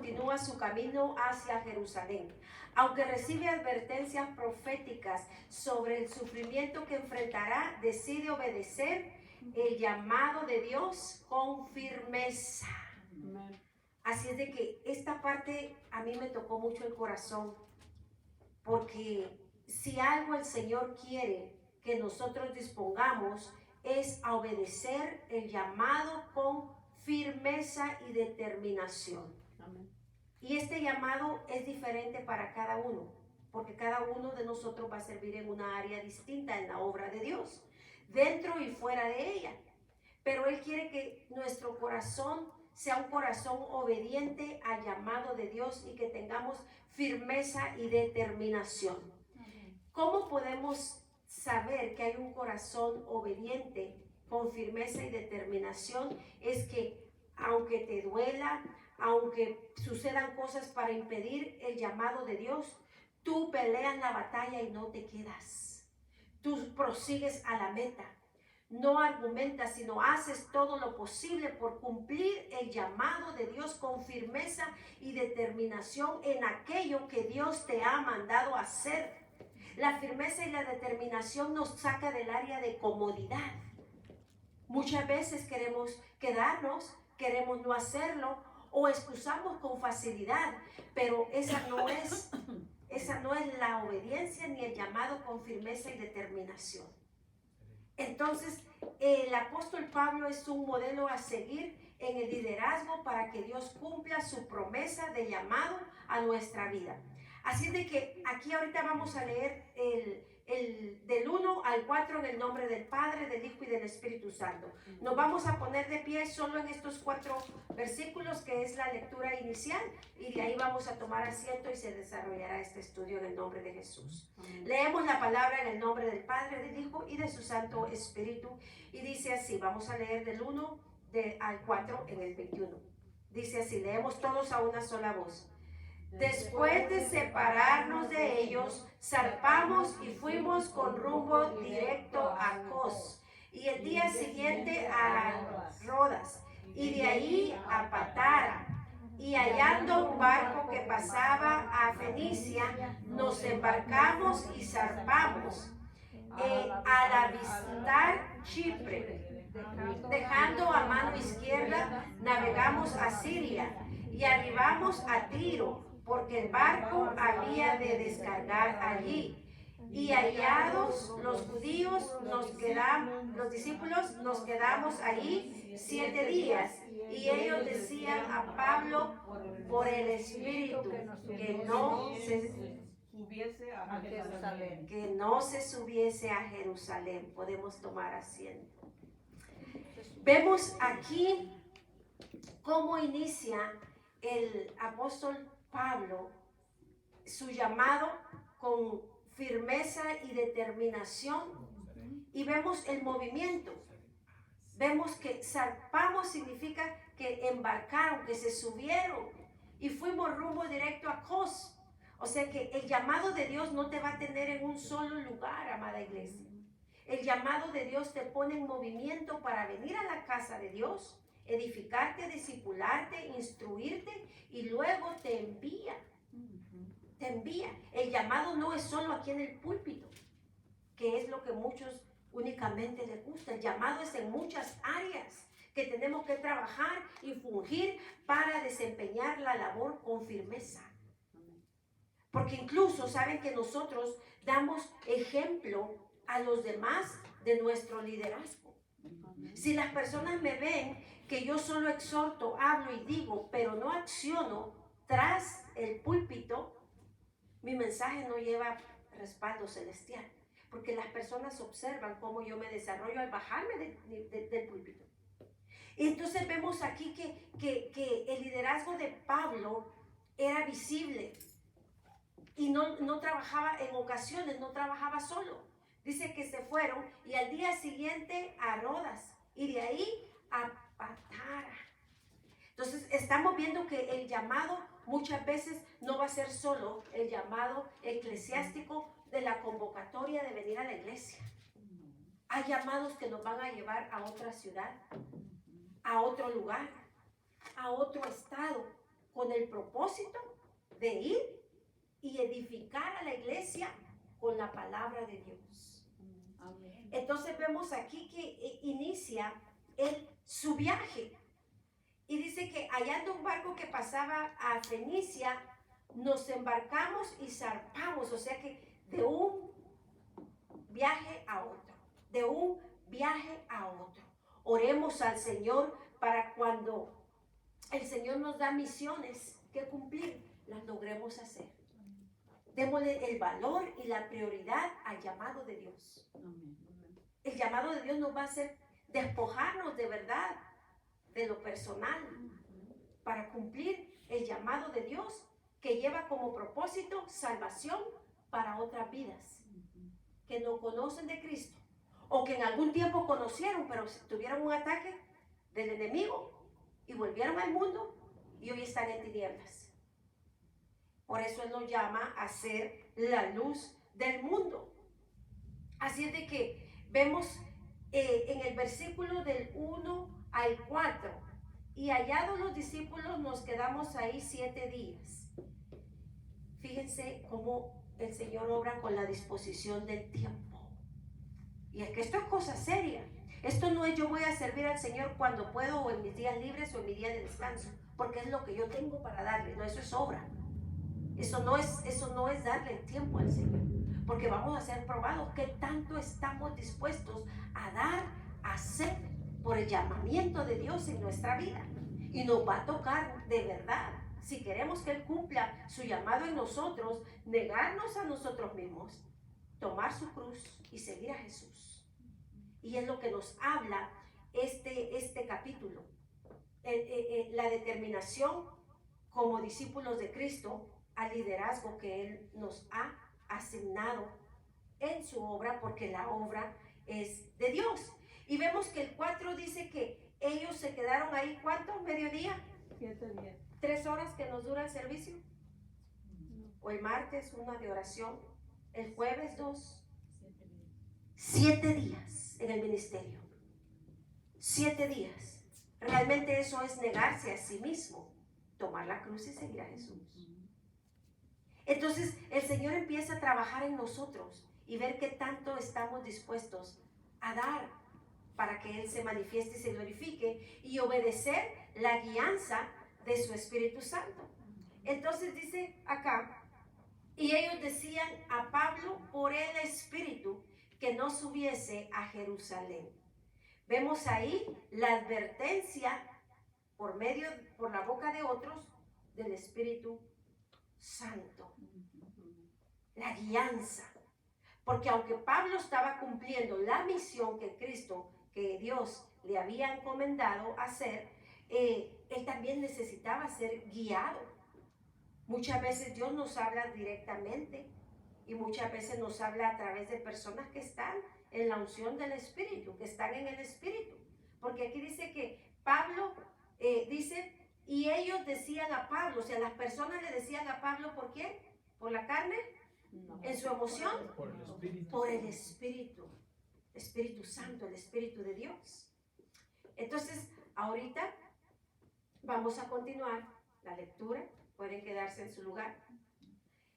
continúa su camino hacia Jerusalén. Aunque recibe advertencias proféticas sobre el sufrimiento que enfrentará, decide obedecer el llamado de Dios con firmeza. Así es de que esta parte a mí me tocó mucho el corazón, porque si algo el Señor quiere que nosotros dispongamos es a obedecer el llamado con firmeza y determinación. Amén. Y este llamado es diferente para cada uno, porque cada uno de nosotros va a servir en una área distinta en la obra de Dios, dentro y fuera de ella. Pero Él quiere que nuestro corazón sea un corazón obediente al llamado de Dios y que tengamos firmeza y determinación. ¿Cómo podemos saber que hay un corazón obediente con firmeza y determinación? Es que aunque te duela, aunque sucedan cosas para impedir el llamado de Dios, tú peleas la batalla y no te quedas. Tú prosigues a la meta. No argumentas, sino haces todo lo posible por cumplir el llamado de Dios con firmeza y determinación en aquello que Dios te ha mandado hacer. La firmeza y la determinación nos saca del área de comodidad. Muchas veces queremos quedarnos, queremos no hacerlo o excusamos con facilidad, pero esa no es la obediencia ni el llamado con firmeza y determinación. Entonces, el apóstol Pablo es un modelo a seguir en el liderazgo para que Dios cumpla su promesa de llamado a nuestra vida. Así de que aquí ahorita vamos a leer del 1 al 4 en el nombre del Padre, del Hijo y del Espíritu Santo. Nos vamos a poner de pie solo en estos 4 versículos, que es la lectura inicial, y de ahí vamos a tomar asiento y se desarrollará este estudio en el nombre de Jesús. Leemos la palabra en el nombre del Padre, del Hijo y de su Santo Espíritu, y dice así, vamos a leer del 1 al 4 en el 21. Dice así, leemos todos a una sola voz. Después de separarnos de ellos, zarpamos y fuimos con rumbo directo a Cos, y el día siguiente a Rodas, y de ahí a Patara. Y hallando un barco que pasaba a Fenicia, nos embarcamos y zarpamos al avistar Chipre. Dejando a mano izquierda, navegamos a Siria y arribamos a Tiro, porque el barco había de descargar allí. Y hallados los judíos, los discípulos, nos quedamos allí 7 días. Y ellos decían a Pablo por el Espíritu que no se subiese a Jerusalén. Podemos tomar asiento. Vemos aquí cómo inicia el apóstol Pablo su llamado con firmeza y determinación, y vemos el movimiento. Vemos que zarpamos significa que embarcaron, que se subieron y fuimos rumbo directo a Cos. O sea que el llamado de Dios no te va a tener en un solo lugar, amada iglesia. El llamado de Dios te pone en movimiento para venir a la casa de Dios, edificarte, discipularte, instruirte, y luego te envía. Te envía. El llamado no es solo aquí en el púlpito, que es lo que muchos únicamente les gusta. El llamado es en muchas áreas que tenemos que trabajar y fungir para desempeñar la labor con firmeza. Porque incluso saben que nosotros damos ejemplo a los demás de nuestro liderazgo. Si las personas me ven que yo solo exhorto, hablo y digo, pero no acciono tras el púlpito, mi mensaje no lleva respaldo celestial, porque las personas observan cómo yo me desarrollo al bajarme del púlpito. Y entonces vemos aquí que el liderazgo de Pablo era visible y no trabajaba en ocasiones, no trabajaba solo. Dice que se fueron y al día siguiente a Rodas y de ahí a Patara. Entonces estamos viendo que el llamado muchas veces no va a ser solo el llamado eclesiástico de la convocatoria de venir a la iglesia. Hay llamados que nos van a llevar a otra ciudad, a otro lugar, a otro estado, con el propósito de ir y edificar a la iglesia con la palabra de Dios. Amén. Entonces vemos aquí que inicia su viaje. Y dice que hallando un barco que pasaba a Fenicia, nos embarcamos y zarpamos. O sea que de un viaje a otro, de un viaje a otro. Oremos al Señor para cuando el Señor nos da misiones que cumplir, las logremos hacer. Démosle el valor y la prioridad al llamado de Dios. El llamado de Dios nos va a hacer despojarnos de verdad de lo personal para cumplir el llamado de Dios que lleva como propósito salvación para otras vidas que no conocen de Cristo o que en algún tiempo conocieron pero tuvieron un ataque del enemigo y volvieron al mundo y hoy están en tinieblas. Por eso Él nos llama a ser la luz del mundo. Así es de que vemos en el versículo del 1 al 4, y hallados los discípulos nos quedamos ahí 7 días. Fíjense cómo el Señor obra con la disposición del tiempo. Y es que esto es cosa seria. Esto no es yo voy a servir al Señor cuando puedo o en mis días libres o en mi día de descanso, porque es lo que yo tengo para darle. No, eso es obra. Eso no es darle el tiempo al Señor, porque vamos a ser probados qué tanto estamos dispuestos a dar, a hacer por el llamamiento de Dios en nuestra vida. Y nos va a tocar de verdad, si queremos que Él cumpla su llamado en nosotros, negarnos a nosotros mismos, tomar su cruz y seguir a Jesús. Y es lo que nos habla este capítulo. La determinación como discípulos de Cristo al liderazgo que Él nos ha asignado en su obra, porque la obra es de Dios. Y vemos que el 4 dice que ellos se quedaron ahí, ¿cuánto? ¿Mediodía? 7 días. 3 horas que nos dura el servicio. O el martes, una de oración. El jueves, 2. 7 días en el ministerio. 7 días. Realmente eso es negarse a sí mismo, tomar la cruz y seguir a Jesús. Entonces el Señor empieza a trabajar en nosotros y ver qué tanto estamos dispuestos a dar para que Él se manifieste y se glorifique y obedecer la guianza de su Espíritu Santo. Entonces dice acá, y ellos decían a Pablo por el Espíritu que no subiese a Jerusalén. Vemos ahí la advertencia por la boca de otros del Espíritu Santo, la guianza, porque aunque Pablo estaba cumpliendo la misión que Dios le había encomendado hacer, él también necesitaba ser guiado. Muchas veces Dios nos habla directamente y muchas veces nos habla a través de personas que están en la unción del Espíritu, que están en el Espíritu, porque aquí dice que Pablo dice, y ellos decían a Pablo, o sea, las personas le decían a Pablo, ¿por qué? ¿Por la carne? No. ¿En su emoción? Por el Espíritu. Por el Espíritu. Espíritu Santo, el Espíritu de Dios. Entonces, ahorita vamos a continuar la lectura. Pueden quedarse en su lugar.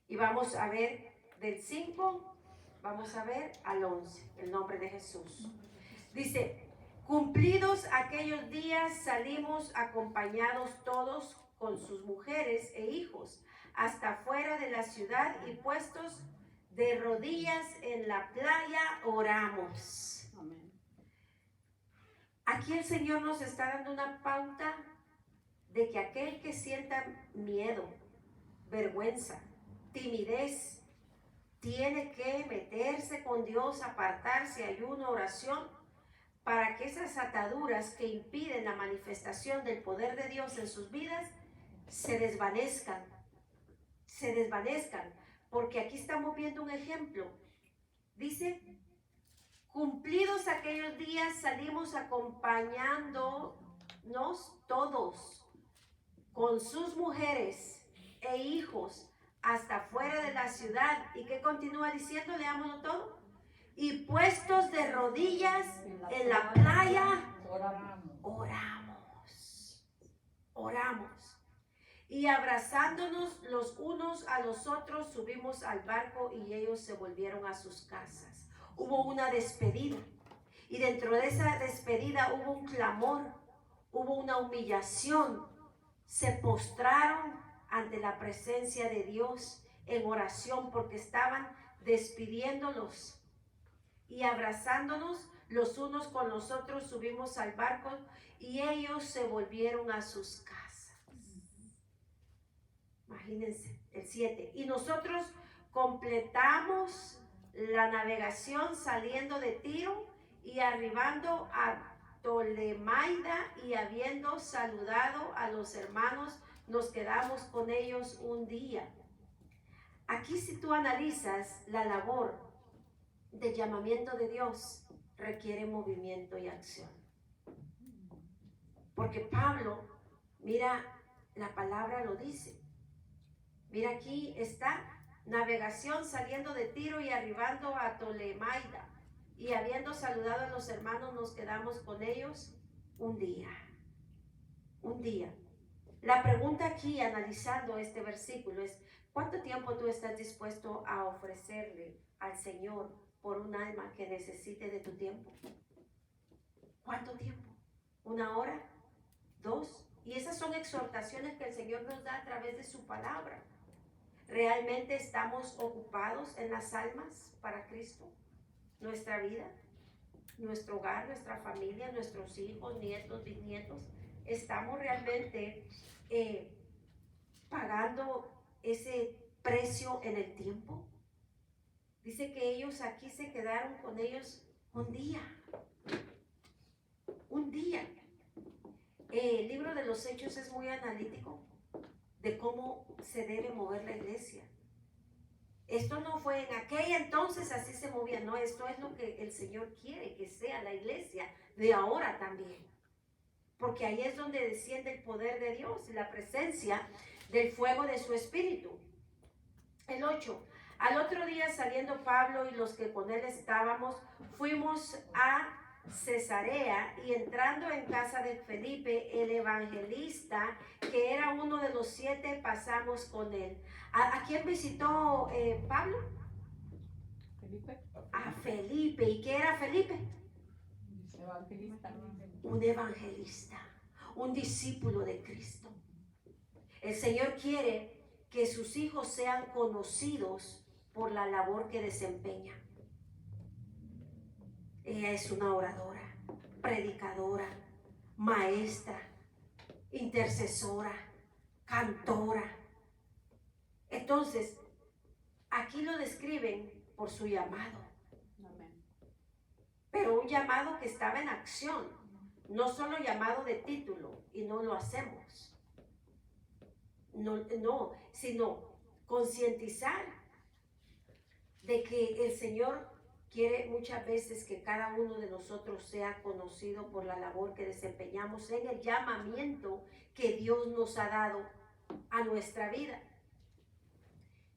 Y vamos a ver del 5, vamos a ver al 11, el nombre de Jesús. Dice, cumplidos aquellos días salimos acompañados todos con sus mujeres e hijos hasta fuera de la ciudad y puestos de rodillas en la playa oramos. Amén. Aquí el Señor nos está dando una pauta de que aquel que sienta miedo, vergüenza, timidez, tiene que meterse con Dios, apartarse, ayuno, oración, para que esas ataduras que impiden la manifestación del poder de Dios en sus vidas se desvanezcan, porque aquí estamos viendo un ejemplo. Dice, cumplidos aquellos días salimos acompañándonos todos con sus mujeres e hijos hasta fuera de la ciudad. ¿Y qué continúa diciendo? Leámoslo todo. Y puestos de rodillas en la playa, oramos. Y abrazándonos los unos a los otros, subimos al barco y ellos se volvieron a sus casas. Hubo una despedida. Y dentro de esa despedida hubo un clamor, hubo una humillación. Se postraron ante la presencia de Dios en oración porque estaban despidiéndolos. Y abrazándonos los unos con los otros, subimos al barco y ellos se volvieron a sus casas. Imagínense, el 7. Y nosotros completamos la navegación saliendo de Tiro y arribando a Tolemaida, y habiendo saludado a los hermanos, nos quedamos con ellos un día. Aquí, si tú analizas la labor de llamamiento de Dios, requiere movimiento y acción. Porque Pablo, mira, la palabra lo dice. Mira, aquí está: navegación saliendo de Tiro y arribando a Tolemaida, y habiendo saludado a los hermanos, nos quedamos con ellos un día. Un día. La pregunta aquí, analizando este versículo, es: ¿cuánto tiempo tú estás dispuesto a ofrecerle al Señor por un alma que necesite de tu tiempo? ¿Cuánto tiempo? ¿Una hora? ¿2? Y esas son exhortaciones que el Señor nos da a través de su palabra. ¿Realmente estamos ocupados en las almas para Cristo? Nuestra vida, nuestro hogar, nuestra familia, nuestros hijos, nietos, bisnietos. ¿Estamos realmente pagando ese precio en el tiempo? Dice que ellos aquí se quedaron con ellos un día. Un día. El libro de los Hechos es muy analítico de cómo se debe mover la iglesia. Esto no fue en aquel entonces, así se movía. No, esto es lo que el Señor quiere que sea la iglesia de ahora también. Porque ahí es donde desciende el poder de Dios y la presencia del fuego de su espíritu. El 8. Al otro día, saliendo Pablo y los que con él estábamos, fuimos a Cesarea, y entrando en casa de Felipe, el evangelista, que era uno de los 7, pasamos con él. ¿A quién visitó Pablo? Felipe. A Felipe. ¿Y qué era Felipe? Evangelista. Un evangelista, un discípulo de Cristo. El Señor quiere que sus hijos sean conocidos por la labor que desempeña. Ella es una oradora, predicadora, maestra, intercesora, cantora. Entonces, aquí lo describen por su llamado. Pero un llamado que estaba en acción, no solo llamado de título y no lo hacemos. No, sino concientizar de que el Señor quiere muchas veces que cada uno de nosotros sea conocido por la labor que desempeñamos en el llamamiento que Dios nos ha dado a nuestra vida.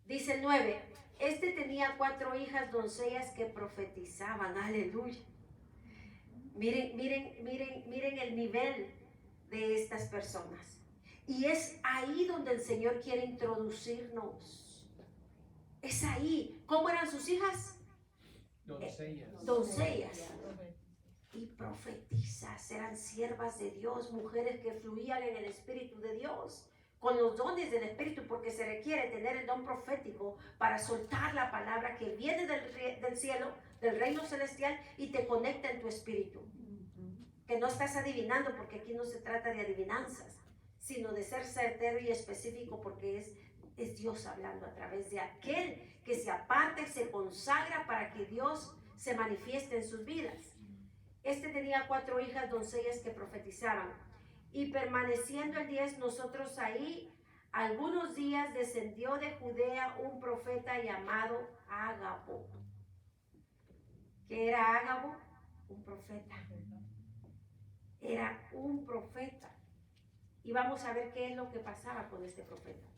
Dice el 9, este tenía 4 hijas doncellas que profetizaban. Aleluya. Miren el nivel de estas personas. Y es ahí donde el Señor quiere introducirnos. Es ahí. ¿Cómo eran sus hijas? Doncellas. Y profetizas, eran siervas de Dios, mujeres que fluían en el Espíritu de Dios, con los dones del Espíritu, porque se requiere tener el don profético para soltar la palabra que viene del cielo, del reino celestial, y te conecta en tu espíritu. Que no estás adivinando, porque aquí no se trata de adivinanzas, sino de ser certero y específico, porque es Dios hablando a través de aquel que se aparta y se consagra para que Dios se manifieste en sus vidas. Este tenía 4 hijas doncellas que profetizaban. Y permaneciendo el 10 nosotros ahí, algunos días descendió de Judea un profeta llamado Ágabo. ¿Qué era Ágabo? Un profeta. Era un profeta. Y vamos a ver qué es lo que pasaba con este profeta.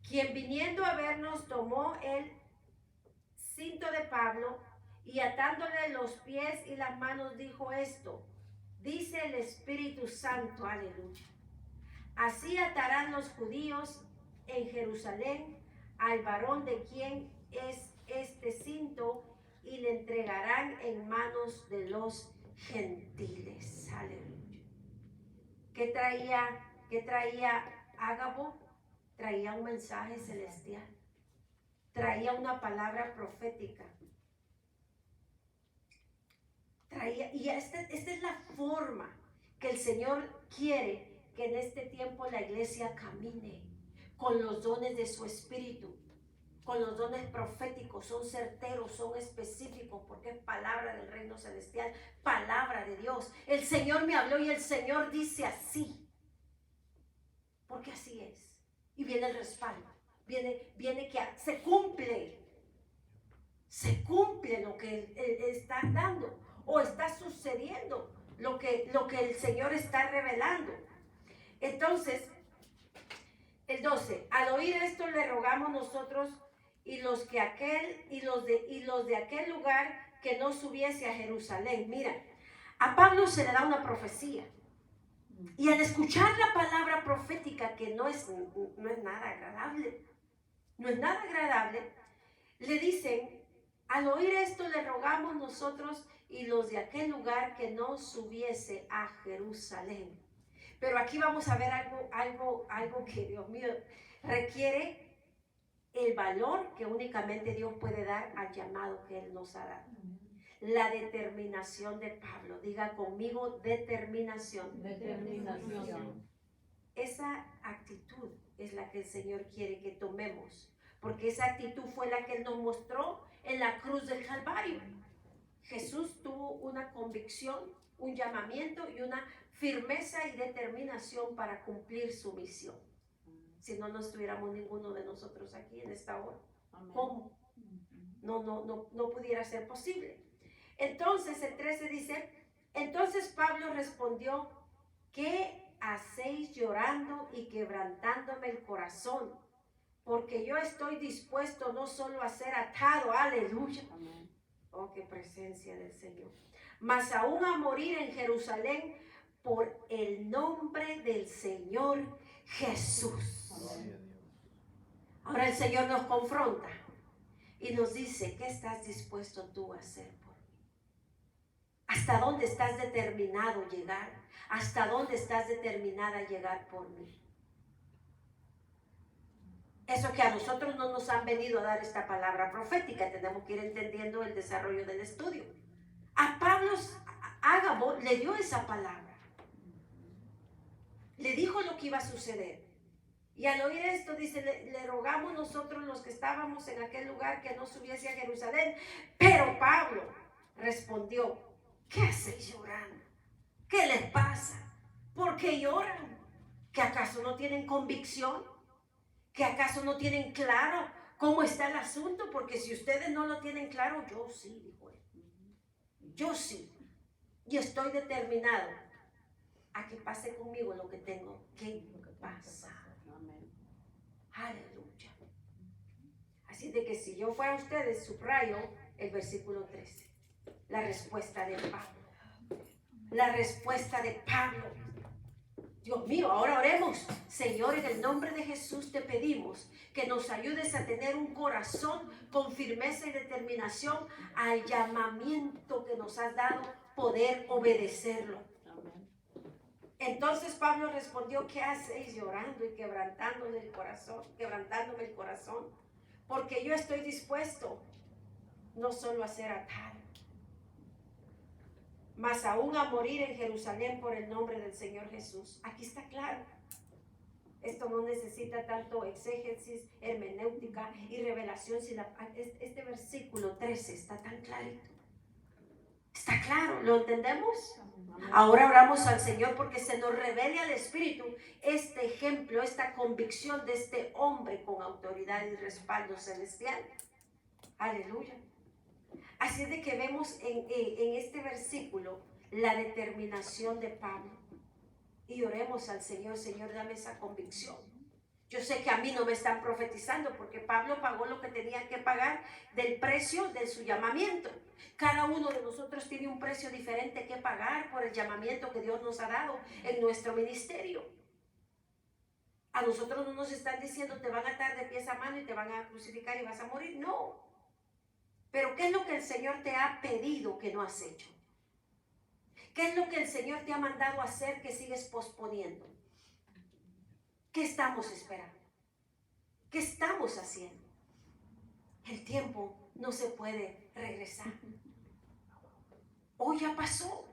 Quien viniendo a vernos tomó el cinto de Pablo y atándole los pies y las manos dijo esto: dice el Espíritu Santo, aleluya, Así atarán los judíos en Jerusalén al varón de quien es este cinto y le entregarán en manos de los gentiles. Aleluya. ¿Qué traía Ágabo? Traía un mensaje celestial. Traía una palabra profética. Y esta es la forma que el Señor quiere que en este tiempo la iglesia camine, con los dones de su espíritu, con los dones proféticos. Son certeros, son específicos, porque es palabra del reino celestial, palabra de Dios. El Señor me habló y el Señor dice así, porque así es. Y viene el respaldo, viene que se cumple lo que Él está dando, o está sucediendo lo que el Señor está revelando. Entonces, el 12, al oír esto le rogamos nosotros y los de aquel lugar que no subiese a Jerusalén. Mira, a Pablo se le da una profecía. Y al escuchar la palabra profética, que no es nada agradable, le dicen, al oír esto le rogamos nosotros y los de aquel lugar que no subiese a Jerusalén. Pero aquí vamos a ver algo que, Dios mío, requiere el valor que únicamente Dios puede dar al llamado que Él nos ha dado. La determinación de Pablo. Diga conmigo, determinación. Determinación. Esa actitud es la que el Señor quiere que tomemos, porque esa actitud fue la que Él nos mostró en la cruz del Calvario. Jesús tuvo una convicción, un llamamiento y una firmeza y determinación para cumplir su misión. Si no, no estuviéramos ninguno de nosotros aquí en esta hora. ¿Cómo? No pudiera ser posible. Entonces el 13 dice, entonces Pablo respondió, ¿qué hacéis llorando y quebrantándome el corazón? Porque yo estoy dispuesto no solo a ser atado, aleluya. Amén. Oh, qué presencia del Señor. Mas aún a morir en Jerusalén por el nombre del Señor Jesús. Amén. Ahora el Señor nos confronta y nos dice, ¿qué estás dispuesto tú a hacer por mí? ¿Hasta dónde estás determinado a llegar? ¿Hasta dónde estás determinada a llegar por mí? Eso que a nosotros no nos han venido a dar esta palabra profética, tenemos que ir entendiendo el desarrollo del estudio. A Pablo, Ágabo le dio esa palabra. Le dijo lo que iba a suceder. Y al oír esto, dice, le rogamos nosotros los que estábamos en aquel lugar que no subiese a Jerusalén. Pero Pablo respondió, ¿qué hacéis llorando? ¿Qué les pasa? ¿Por qué lloran? ¿Que acaso no tienen convicción? ¿Que acaso no tienen claro cómo está el asunto? Porque si ustedes no lo tienen claro, yo sí, dijo él. Yo sí. Y estoy determinado a que pase conmigo lo que tengo que pasar. Aleluya. Así de que si yo fuera ustedes, subrayo el versículo 13. La respuesta de Pablo. La respuesta de Pablo. Dios mío, ahora oremos. Señor, en el nombre de Jesús te pedimos que nos ayudes a tener un corazón con firmeza y determinación al llamamiento que nos has dado, poder obedecerlo. Entonces Pablo respondió, ¿qué hacéis llorando y quebrantándome el corazón? Porque yo estoy dispuesto no solo a ser atado, mas aún a morir en Jerusalén por el nombre del Señor Jesús. Aquí está claro. Esto no necesita tanto exégesis, hermenéutica y revelación. Este versículo 13 está tan clarito. ¿Está claro? ¿Lo entendemos? Ahora oramos al Señor porque se nos revele al Espíritu este ejemplo, esta convicción de este hombre con autoridad y respaldo celestial. Aleluya. Así es de que vemos en este versículo la determinación de Pablo. Y oremos al Señor, Señor, dame esa convicción. Yo sé que a mí no me están profetizando porque Pablo pagó lo que tenía que pagar del precio de su llamamiento. Cada uno de nosotros tiene un precio diferente que pagar por el llamamiento que Dios nos ha dado en nuestro ministerio. A nosotros no nos están diciendo te van a atar de pies a mano y te van a crucificar y vas a morir. No. Pero ¿qué es lo que el Señor te ha pedido que no has hecho? ¿Qué es lo que el Señor te ha mandado a hacer que sigues posponiendo? ¿Qué estamos esperando? ¿Qué estamos haciendo? El tiempo no se puede regresar. Hoy ya pasó.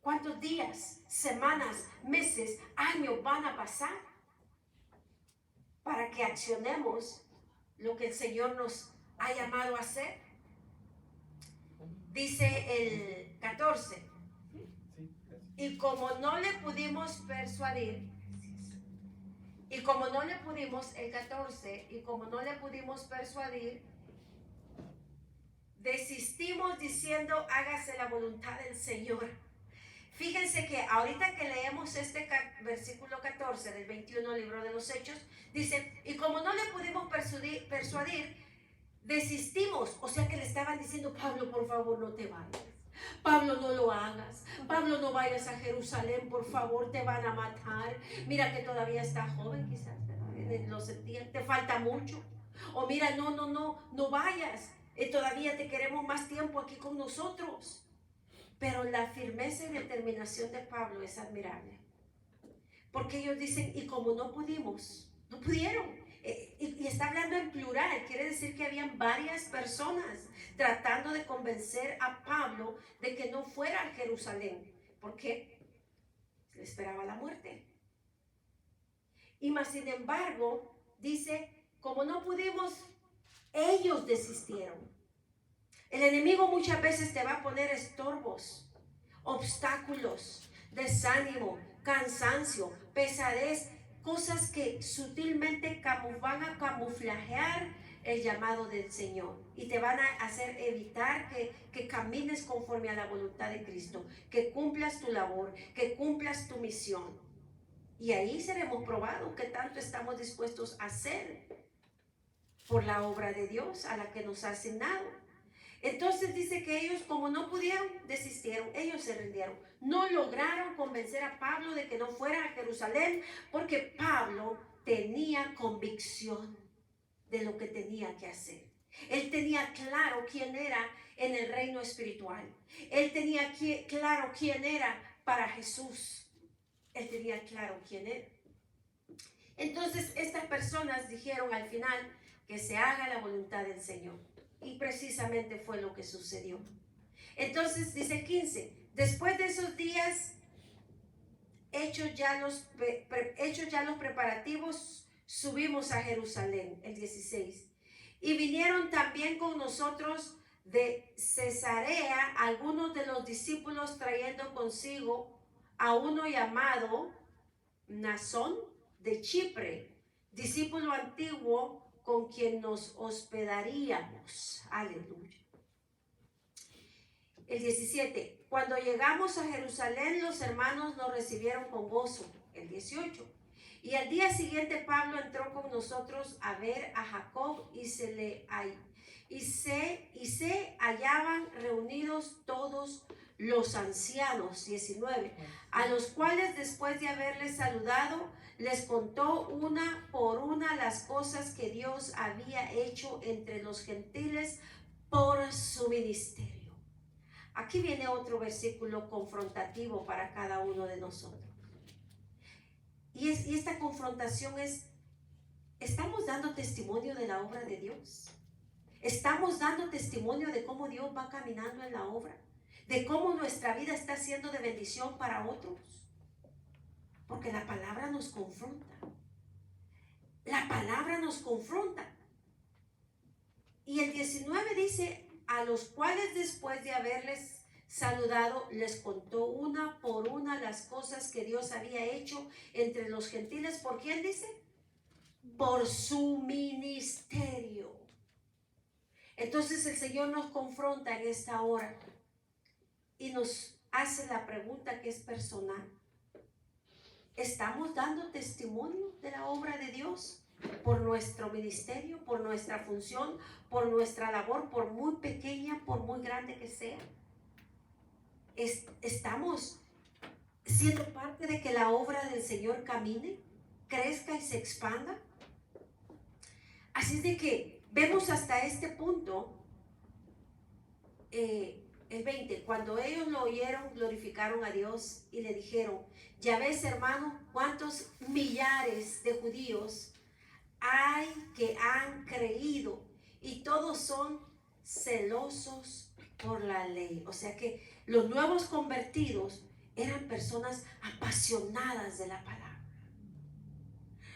¿Cuántos días, semanas, meses, años van a pasar para que accionemos lo que el Señor nos ha llamado a hacer? Dice el 14. Y como no le pudimos persuadir, el 14, y como no le pudimos persuadir, desistimos diciendo, hágase la voluntad del Señor. Fíjense que ahorita que leemos este versículo 14 del 21 libro de los Hechos, dice, y como no le pudimos persuadir, desistimos. O sea que le estaban diciendo, Pablo, por favor, no te vayas. Pablo, no lo hagas. Pablo, no vayas a Jerusalén, por favor, te van a matar. Mira que todavía está joven, quizás, lo sentían, te falta mucho. O mira, no vayas. Todavía te queremos más tiempo aquí con nosotros. Pero la firmeza y determinación de Pablo es admirable. Porque ellos dicen, y como no pudieron. Y está hablando en plural, quiere decir que habían varias personas tratando de convencer a Pablo de que no fuera a Jerusalén, porque le esperaba la muerte. Y más sin embargo, dice, como no pudimos, ellos desistieron. El enemigo muchas veces te va a poner estorbos, obstáculos, desánimo, cansancio, pesadez, cosas que sutilmente van a camuflajear el llamado del Señor y te van a hacer evitar que camines conforme a la voluntad de Cristo, que cumplas tu labor, que cumplas tu misión. Y ahí seremos probados que tanto estamos dispuestos a hacer por la obra de Dios a la que nos ha asignado. Entonces dice que ellos, como no pudieron, desistieron, ellos se rindieron. No lograron convencer a Pablo de que no fuera a Jerusalén, porque Pablo tenía convicción de lo que tenía que hacer. Él tenía claro quién era en el reino espiritual. Él tenía claro quién era para Jesús. Él tenía claro quién era. Entonces estas personas dijeron al final que se haga la voluntad del Señor. Y precisamente fue lo que sucedió. Entonces dice 15, después de esos días, hechos ya los preparativos, subimos a Jerusalén, el 16. Y vinieron también con nosotros de Cesarea algunos de los discípulos trayendo consigo a uno llamado Mnasón de Chipre, discípulo antiguo con quien nos hospedaríamos. Aleluya. El 17. Cuando llegamos a Jerusalén, los hermanos nos recibieron con gozo. El 18. Y al día siguiente Pablo entró con nosotros a ver a Jacob y se hallaban reunidos todos los ancianos. 19. A los cuales después de haberles saludado, les contó una por una las cosas que Dios había hecho entre los gentiles por su ministerio. Aquí viene otro versículo confrontativo para cada uno de nosotros. Y esta confrontación es, ¿estamos dando testimonio de la obra de Dios? ¿Estamos dando testimonio de cómo Dios va caminando en la obra? ¿De cómo nuestra vida está siendo de bendición para otros? Porque la palabra nos confronta. La palabra nos confronta. Y el 19 dice, a los cuales después de haberles saludado, les contó una por una las cosas que Dios había hecho entre los gentiles. ¿Por quién dice? Por su ministerio. Entonces el Señor nos confronta en esta hora y nos hace la pregunta que es personal. ¿Estamos dando testimonio de la obra de Dios por nuestro ministerio, por nuestra función, por nuestra labor, por muy pequeña, por muy grande que sea? ¿Estamos siendo parte de que la obra del Señor camine? crezca y se expanda. Así es de que vemos hasta este punto, el 20, cuando ellos lo oyeron, glorificaron a Dios y le dijeron, ya ves, hermano, cuántos millares de judíos hay que han creído y todos son celosos por la ley. O sea que los nuevos convertidos eran personas apasionadas de la palabra.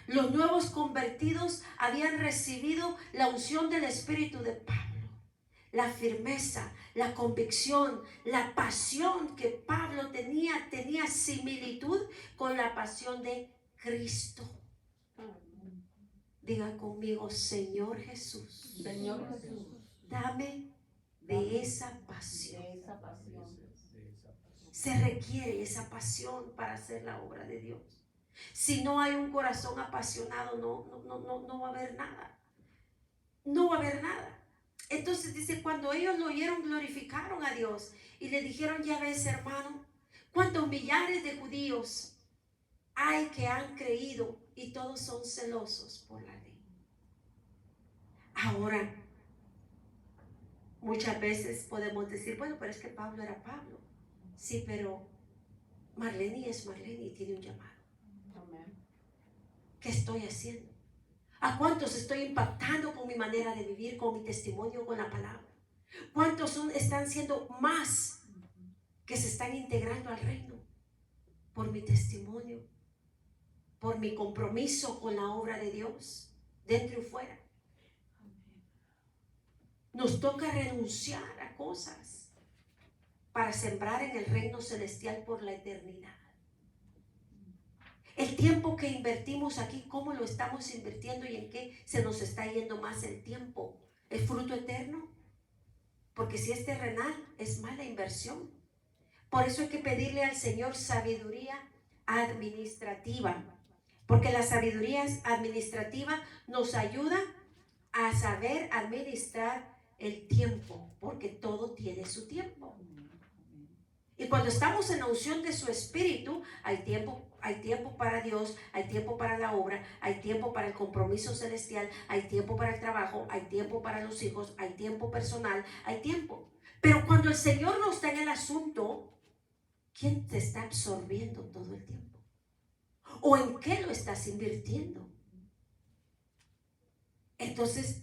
Los nuevos convertidos habían recibido la unción del Espíritu de Pablo, la firmeza, la convicción, la pasión que Pablo tenía similitud con la pasión de Cristo. Diga conmigo, Señor Jesús, Señor Jesús, dame de esa pasión. de esa pasión. Se requiere esa pasión para hacer la obra de Dios. Si no hay un corazón apasionado, no va a haber nada. No va a haber nada. Entonces dice, cuando ellos lo oyeron, glorificaron a Dios y le dijeron, ya ves, hermano, cuántos millares de judíos hay que han creído y todos son celosos por la ley. Ahora, muchas veces podemos decir, bueno, pero es que Pablo era Pablo. Sí, pero Marlene es Marlene y tiene un llamado. Amén. ¿Qué estoy haciendo? ¿A cuántos estoy impactando con mi manera de vivir, con mi testimonio, con la palabra? ¿Cuántos están siendo más que se están integrando al reino por mi testimonio, por mi compromiso con la obra de Dios, dentro y fuera? Nos toca renunciar a cosas para sembrar en el reino celestial por la eternidad. El tiempo que invertimos aquí, ¿cómo lo estamos invirtiendo y en qué se nos está yendo más el tiempo? ¿El fruto eterno? Porque si es terrenal, es mala inversión. Por eso hay que pedirle al Señor sabiduría administrativa. Porque la sabiduría administrativa nos ayuda a saber administrar el tiempo, porque todo tiene su tiempo. Y cuando estamos en la unción de su Espíritu, hay tiempo para Dios, hay tiempo para la obra, hay tiempo para el compromiso celestial, hay tiempo para el trabajo, hay tiempo para los hijos, hay tiempo personal, hay tiempo. Pero cuando el Señor no está en el asunto, ¿quién te está absorbiendo todo el tiempo? ¿O en qué lo estás invirtiendo? Entonces,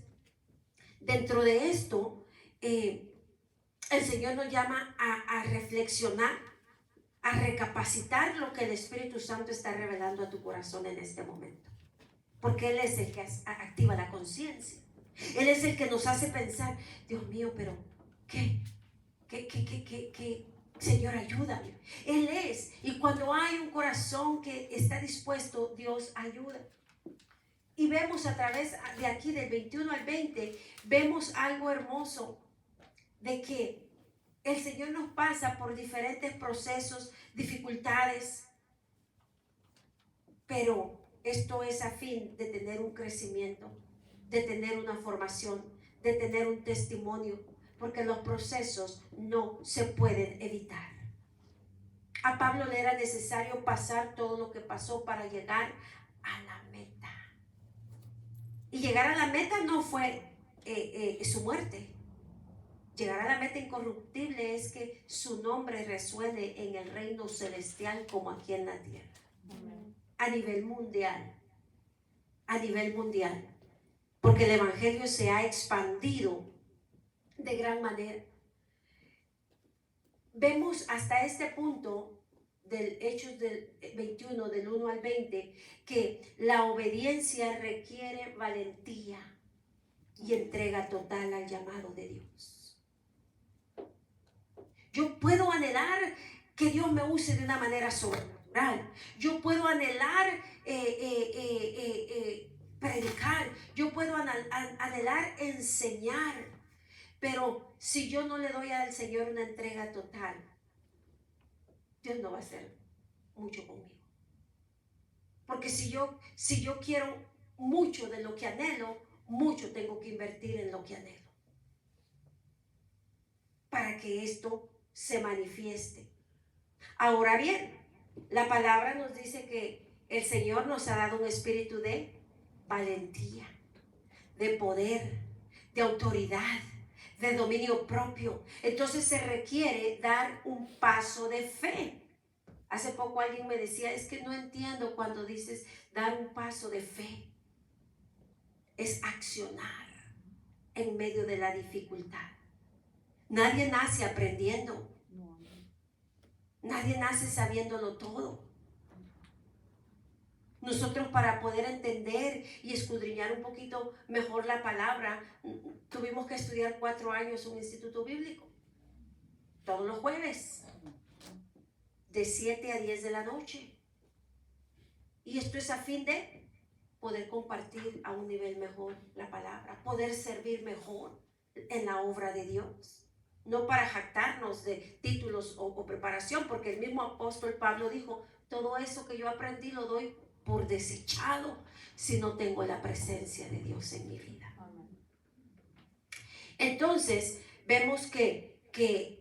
dentro de esto, el Señor nos llama a reflexionar, a recapacitar lo que el Espíritu Santo está revelando a tu corazón en este momento. Porque Él es el que activa la conciencia. Él es el que nos hace pensar, Dios mío, pero ¿qué? Señor, ayúdame. Él es. Y cuando hay un corazón que está dispuesto, Dios ayuda. Y vemos a través de aquí, del 21 al 20, vemos algo hermoso de que el Señor nos pasa por diferentes procesos, dificultades, pero esto es a fin de tener un crecimiento, de tener una formación, de tener un testimonio, porque los procesos no se pueden evitar. A Pablo le era necesario pasar todo lo que pasó para llegar a la meta. Y llegar a la meta no fue su muerte. Llegar a la meta incorruptible es que su nombre resuene en el reino celestial como aquí en la tierra. Amén. A nivel mundial. A nivel mundial. Porque el evangelio se ha expandido de gran manera. Vemos hasta este punto del Hechos del 21, del 1 al 20, que la obediencia requiere valentía y entrega total al llamado de Dios. Yo puedo anhelar que Dios me use de una manera sobrenatural. Yo puedo anhelar predicar. Yo puedo anhelar enseñar. Pero si yo no le doy al Señor una entrega total, Dios no va a hacer mucho conmigo. Porque si yo quiero mucho de lo que anhelo, mucho tengo que invertir en lo que anhelo. Para que esto se manifieste. Ahora bien, la palabra nos dice que el Señor nos ha dado un espíritu de valentía, de poder, de autoridad, de dominio propio. Entonces se requiere dar un paso de fe. Hace poco alguien me decía, es que no entiendo cuando dices dar un paso de fe. Es accionar en medio de la dificultad. Nadie nace aprendiendo. Nadie nace sabiéndolo todo. Nosotros, para poder entender y escudriñar un poquito mejor la palabra, tuvimos que estudiar 4 años en un instituto bíblico. Todos los jueves, de 7 a 10 de la noche. Y esto es a fin de poder compartir a un nivel mejor la palabra, poder servir mejor en la obra de Dios. No para jactarnos de títulos o preparación, porque el mismo apóstol Pablo dijo, todo eso que yo aprendí lo doy por desechado si no tengo la presencia de Dios en mi vida. Entonces vemos que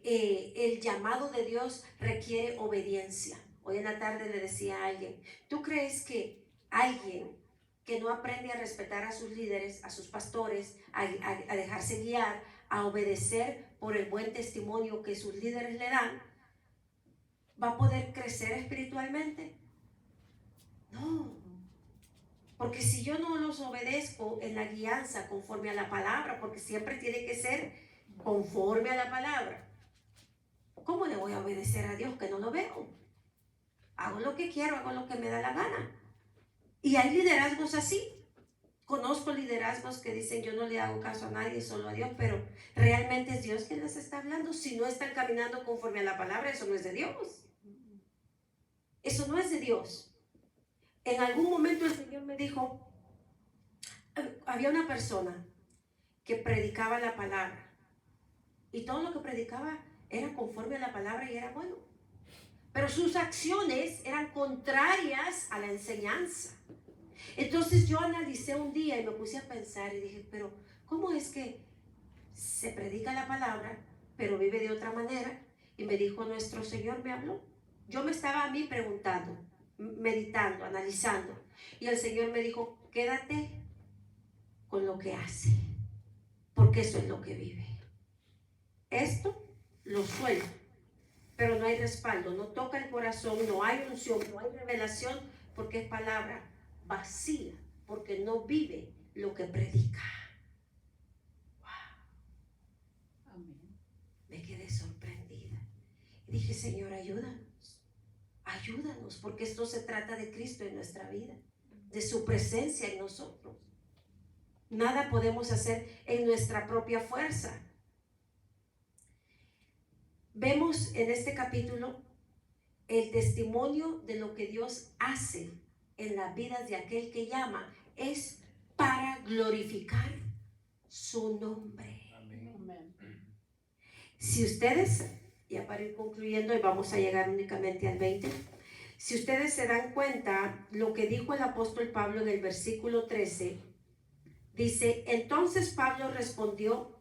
el llamado de Dios requiere obediencia. Hoy en la tarde le decía a alguien, ¿tú crees que alguien que no aprende a respetar a sus líderes, a sus pastores, a dejarse guiar, a obedecer por el buen testimonio que sus líderes le dan, va a poder crecer espiritualmente? No, porque si yo no los obedezco en la guianza conforme a la palabra, porque siempre tiene que ser conforme a la palabra, ¿cómo le voy a obedecer a Dios que no lo veo? Hago lo que quiero, hago lo que me da la gana. Y hay liderazgos así. Conozco liderazgos que dicen yo no le hago caso a nadie, solo a Dios, pero realmente es Dios quien les está hablando. Si no están caminando conforme a la palabra, eso no es de Dios. Eso no es de Dios. En algún momento el Señor me dijo, había una persona que predicaba la palabra y todo lo que predicaba era conforme a la palabra y era bueno, pero sus acciones eran contrarias a la enseñanza. Entonces yo analicé un día y me puse a pensar y dije, pero ¿cómo es que se predica la palabra pero vive de otra manera? Y me dijo, nuestro Señor me habló. Yo me estaba a mí preguntando, meditando, analizando, y el Señor me dijo, quédate con lo que hace, porque eso es lo que vive. Esto lo suelto, pero no hay respaldo, no toca el corazón, no hay unción, no hay revelación, porque es palabra vacía, porque no vive lo que predica. Wow. Amén. Me quedé sorprendida y dije, Señor, ayúdanos, porque esto se trata de Cristo en nuestra vida, de su presencia en nosotros. Nada podemos hacer en nuestra propia fuerza. Vemos en este capítulo el testimonio de lo que Dios hace en las vidas de aquel que llama, es para glorificar su nombre. Amén. Si ustedes, ya para ir concluyendo, y vamos a llegar únicamente al 20, si ustedes se dan cuenta, lo que dijo el apóstol Pablo en el versículo 13, dice, entonces Pablo respondió,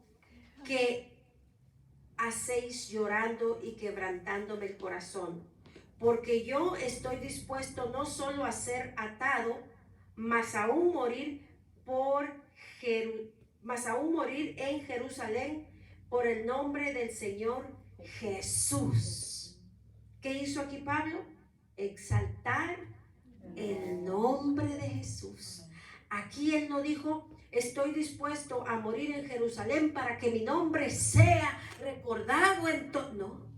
¿qué hacéis llorando y quebrantándome el corazón? Porque yo estoy dispuesto no solo a ser atado, mas aún morir en Jerusalén por el nombre del Señor Jesús. ¿Qué hizo aquí Pablo? Exaltar el nombre de Jesús. Aquí él no dijo, estoy dispuesto a morir en Jerusalén para que mi nombre sea recordado en todo. No.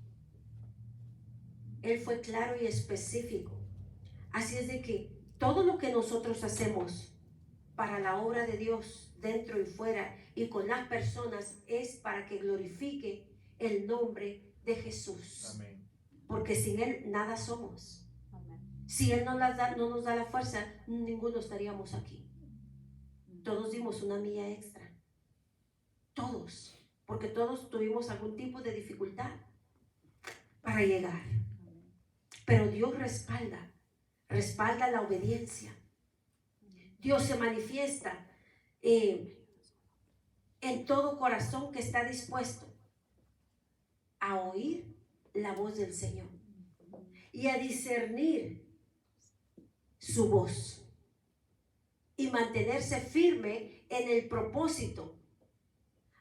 Él fue claro y específico. Así es de que todo lo que nosotros hacemos para la obra de Dios, dentro y fuera, y con las personas, es para que glorifique el nombre de Jesús. Amén. Porque sin Él nada somos. Amén. Si Él no nos da la fuerza, ninguno estaríamos aquí. Todos dimos una milla extra. Todos. Porque todos tuvimos algún tipo de dificultad para llegar. Pero Dios respalda la obediencia. Dios se manifiesta en todo corazón que está dispuesto a oír la voz del Señor y a discernir su voz y mantenerse firme en el propósito,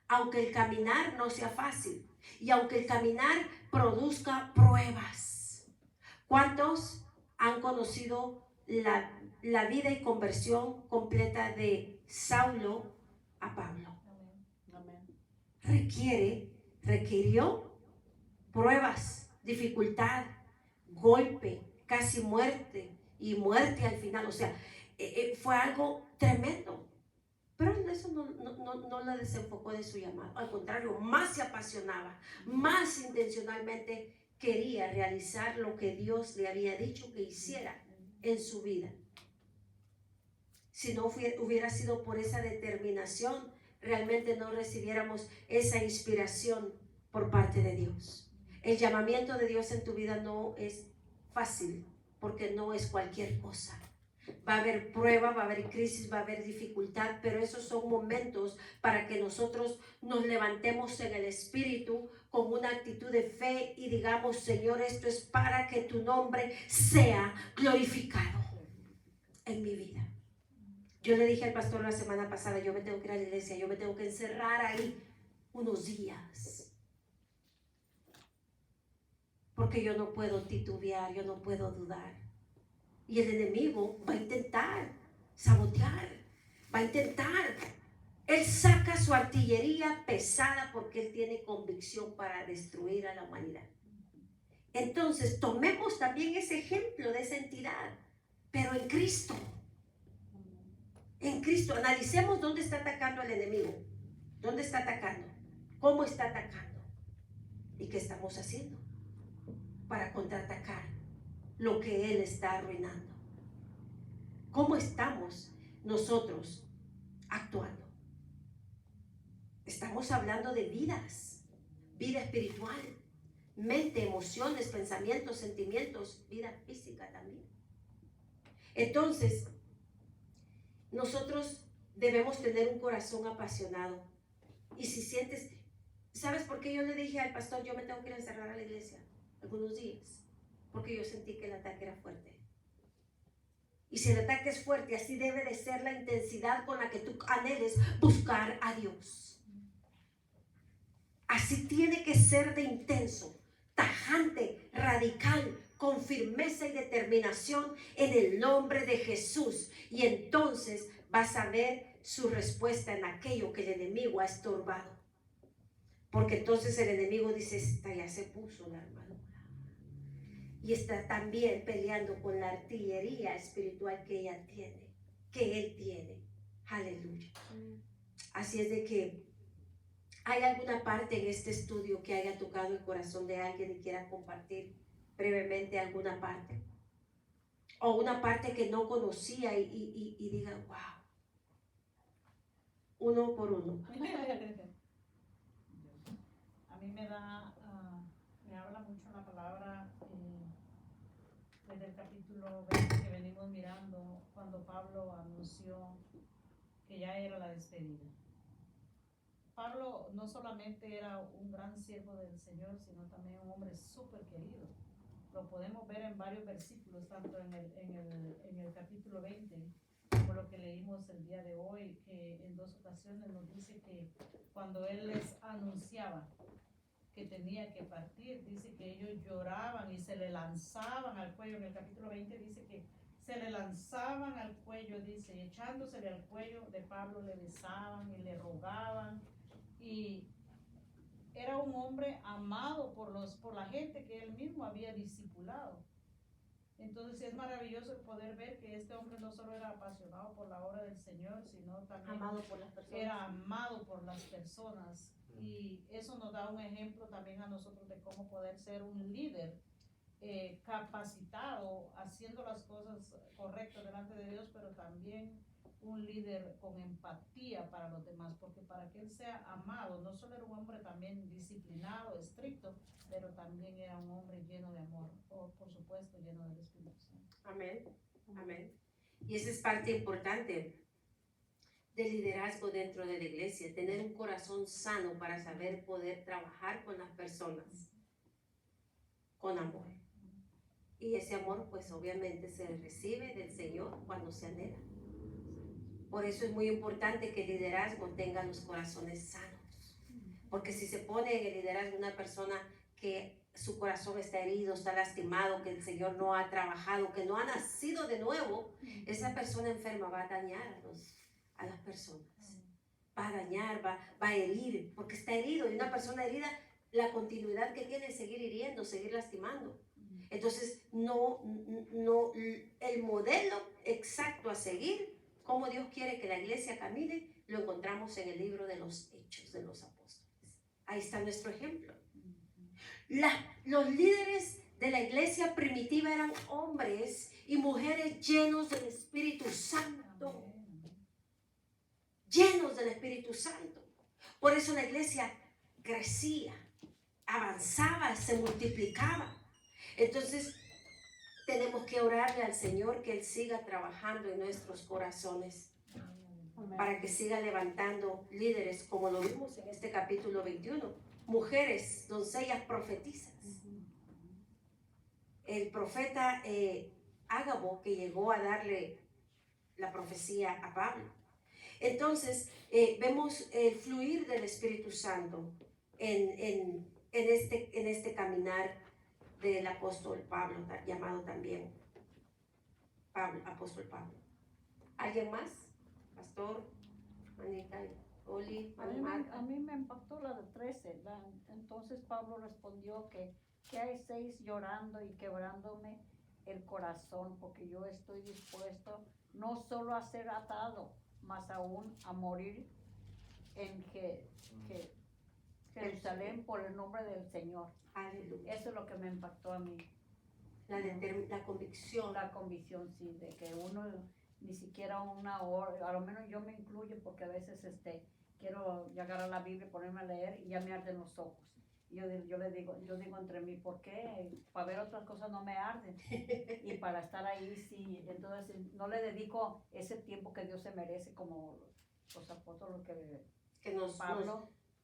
aunque el caminar no sea fácil y aunque el caminar produzca pruebas. ¿Cuántos han conocido la vida y conversión completa de Saulo a Pablo? Requirió pruebas, dificultad, golpe, casi muerte y muerte al final. O sea, fue algo tremendo. Pero eso no la desenfocó de su llamado. Al contrario, más se apasionaba, más intencionalmente quería realizar lo que Dios le había dicho que hiciera en su vida. Si no hubiera sido por esa determinación, realmente no recibiéramos esa inspiración por parte de Dios. El llamamiento de Dios en tu vida no es fácil, porque no es cualquier cosa. Va a haber prueba, va a haber crisis, va a haber dificultad, pero esos son momentos para que nosotros nos levantemos en el espíritu con una actitud de fe y digamos: Señor, esto es para que tu nombre sea glorificado en mi vida. Yo le dije al pastor la semana pasada: yo me tengo que ir a la iglesia, yo me tengo que encerrar ahí unos días, porque yo no puedo titubear, yo no puedo dudar. Y el enemigo va a intentar sabotear, va a intentar. Él saca su artillería pesada porque él tiene convicción para destruir a la humanidad. Entonces, tomemos también ese ejemplo de esa entidad, pero en Cristo. En Cristo, analicemos dónde está atacando el enemigo, dónde está atacando, cómo está atacando y qué estamos haciendo para contraatacar lo que él está arruinando. ¿Cómo estamos nosotros actuando? Estamos hablando de vidas, vida espiritual, mente, emociones, pensamientos, sentimientos, vida física también. Entonces, nosotros debemos tener un corazón apasionado. Y si sientes, ¿sabes por qué yo le dije al pastor: yo me tengo que ir a encerrar a la iglesia algunos días? Porque yo sentí que el ataque era fuerte. Y si el ataque es fuerte, así debe de ser la intensidad con la que tú anheles buscar a Dios. Así tiene que ser de intenso, tajante, radical, con firmeza y determinación en el nombre de Jesús. Y entonces vas a ver su respuesta en aquello que el enemigo ha estorbado. Porque entonces el enemigo dice: esta ya se puso la armadura. Y está también peleando con la artillería espiritual que ella tiene, que él tiene. Aleluya. Así es de que, ¿hay alguna parte en este estudio que haya tocado el corazón de alguien y quiera compartir brevemente alguna parte? O una parte que no conocía y diga: wow. Uno por uno. A mí me habla mucho la palabra desde el capítulo 20 que venimos mirando, cuando Pablo anunció que ya era la despedida. Pablo no solamente era un gran siervo del Señor, sino también un hombre súper querido. Lo podemos ver en varios versículos, tanto en el capítulo 20, como lo que leímos el día de hoy, que en 2 ocasiones nos dice que cuando él les anunciaba que tenía que partir, dice que ellos lloraban y se le lanzaban al cuello. En el capítulo 20 dice que se le lanzaban al cuello, dice, y echándosele al cuello de Pablo le besaban y le rogaban. Y era un hombre amado por la gente que él mismo había discipulado. Entonces es maravilloso poder ver que este hombre no solo era apasionado por la obra del Señor, sino también Amado por las personas. era amado por las personas. Y eso nos da un ejemplo también a nosotros de cómo poder ser un líder capacitado, haciendo las cosas correctas delante de Dios, pero también un líder con empatía para los demás, porque para que él sea amado, no solo era un hombre también disciplinado, estricto, pero también era un hombre lleno de amor, por supuesto, lleno del Espíritu Santo. Amén, amén. Y esa es parte importante del liderazgo dentro de la iglesia, tener un corazón sano para saber poder trabajar con las personas con amor. Y ese amor pues obviamente se recibe del Señor cuando se anhela. Por eso es muy importante que el liderazgo tenga los corazones sanos. Porque si se pone en el liderazgo una persona que su corazón está herido, está lastimado, que el Señor no ha trabajado, que no ha nacido de nuevo, esa persona enferma va a dañar a las personas. Va a dañar, va a herir, porque está herido. Y una persona herida, la continuidad que tiene es seguir hiriendo, seguir lastimando. Entonces, el modelo exacto a seguir, cómo Dios quiere que la iglesia camine, lo encontramos en el libro de los Hechos de los Apóstoles. Ahí está nuestro ejemplo. Los líderes de la iglesia primitiva eran hombres y mujeres llenos del Espíritu Santo. Llenos del Espíritu Santo. Por eso la iglesia crecía, avanzaba, se multiplicaba. Entonces, tenemos que orarle al Señor que Él siga trabajando en nuestros corazones para que siga levantando líderes, como lo vimos en este capítulo 21. Mujeres, doncellas profetizas. El profeta Ágabo, que llegó a darle la profecía a Pablo. Entonces, vemos el fluir del Espíritu Santo en este caminar del apóstol Pablo, llamado también apóstol Pablo. ¿Alguien más? Pastor, Anita, Oli, a mí me impactó la de 13. Entonces Pablo respondió que hay 6 llorando y quebrándome el corazón, porque yo estoy dispuesto no solo a ser atado, más aún a morir en Jerusalén por el nombre del Señor. Aleluya. Eso es lo que me impactó a mí. La convicción. La convicción, sí, de que uno ni siquiera una hora, a lo menos yo me incluyo, porque a veces quiero llegar a la Biblia y ponerme a leer y ya me arden los ojos. Yo digo entre mí, ¿por qué? Para ver otras cosas no me arden. Y para estar ahí, sí. Entonces, no le dedico ese tiempo que Dios se merece, como los apóstoles que nos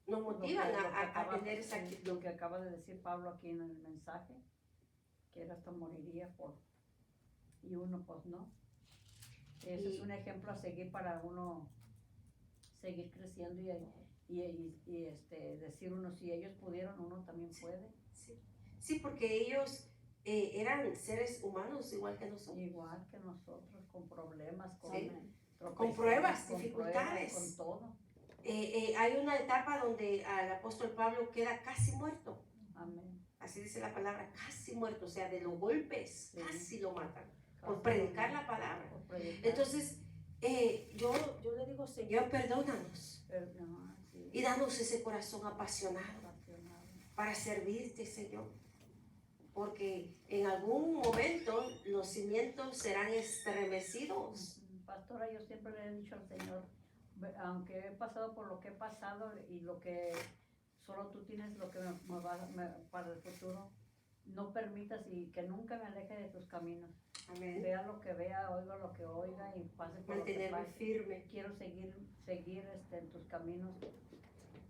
motivan a tener esa actitud. Lo que acaba de decir Pablo aquí en el mensaje, que él hasta moriría y uno pues no. Ese es un ejemplo a seguir para uno seguir creciendo y decir uno, si ellos pudieron, uno también puede. Sí, porque ellos eran seres humanos igual que nosotros. Igual que nosotros, con problemas, con pruebas, dificultades. Con todo. Hay una etapa donde el apóstol Pablo queda casi muerto. Amén. Así dice la palabra, casi muerto, o sea, de los golpes, sí. Casi lo matan, por predicar la palabra. Entonces, yo le digo, Señor, perdónanos. Sí. Y danos ese corazón apasionado para servirte, Señor. Porque en algún momento los cimientos serán estremecidos. Pastora, yo siempre le he dicho al Señor, aunque he pasado por lo que he pasado y lo que solo tú tienes lo que para el futuro, no permitas y que nunca me aleje de tus caminos. Amén. Vea lo que vea, oiga lo que oiga y pase por mantenerme lo que pase. Firme. Quiero seguir en tus caminos,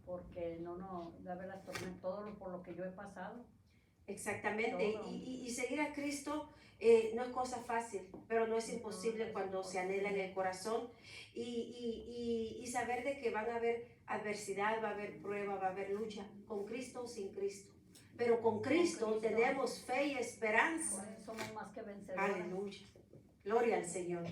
porque no debe las tormentas, todo por lo que yo he pasado. Exactamente, y seguir a Cristo no es cosa fácil, pero no es imposible cuando se anhela en el corazón y saber de que van a haber adversidad, va a haber prueba, va a haber lucha, con Cristo o sin Cristo. Pero con Cristo tenemos fe y esperanza. Somos más que vencedores. Aleluya. Gloria al Señor.